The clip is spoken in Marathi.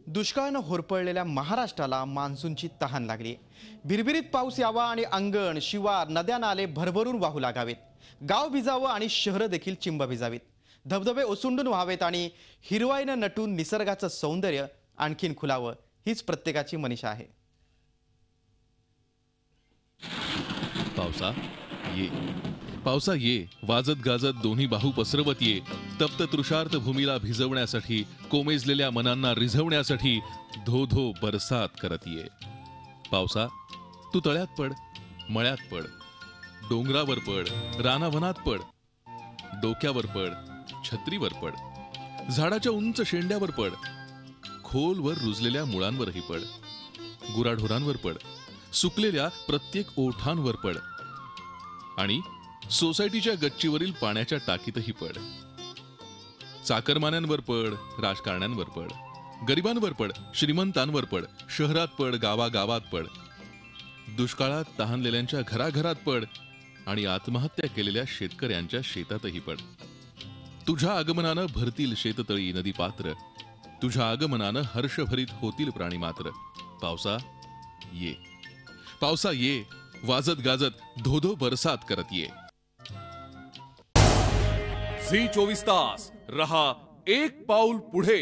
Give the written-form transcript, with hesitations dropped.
दुष्काळानं होरपळलेल्या महाराष्ट्राला मान्सूनची तहान लागली। भिरभिरीत पाऊस यावा आणि अंगण, शिवार, नद्या नाले भरभरून वाहू लागावेत। गाव भिजावं आणि शहरं देखील चिंब भिजावीत। धबधबे ओसंडून व्हावेत आणि हिरवाईनं नटून निसर्गाचं सौंदर्य आणखीन खुलावं, हीच प्रत्येकाची मनीषा आहे। पावसा ये वाजत गाजत दोन्ही बाहू पसरवत ये, तप्त तृषार्त भूमीला भिजवण्यासाठी, कोमेजलेल्या मनांना रिझवण्यासाठी धो धो बरसात करत ये। पावसा तू तळ्यात पड, मळ्यात पड, डोंगरावर पड, रानावनात पड, डोक्यावर पड, छत्रीवर पड, झाडाच्या उंच शेंड्यावर पड, खोलवर रुजलेल्या मुळांवरही पड, गुराढोरांवर पड, सुकलेल्या प्रत्येक ओठांवर पड आणि सोसायटीच्या गच्चीवरील पाण्याच्या टाकीतही पड। चाकरमान्यांवर पड, राजकारण्यांवर पड, गरिबांवर पड, श्रीमंतांवर पड, शहरात पड, गावागावात पड, दुष्काळात तहानलेल्यांच्या घराघरात पड आणि आत्महत्या केलेल्या शेतकऱ्यांच्या शेतातही पड। तुझ्या आगमनानं भरतील शेततळी नदी पात्र, तुझ्या आगमनानं हर्षभरीत होतील प्राणी मात्र। पावसा ये, पावसा ये वाजत गाजत धोधो बरसात करत ये। झी 24 तास रहा एक पाऊल पुढे।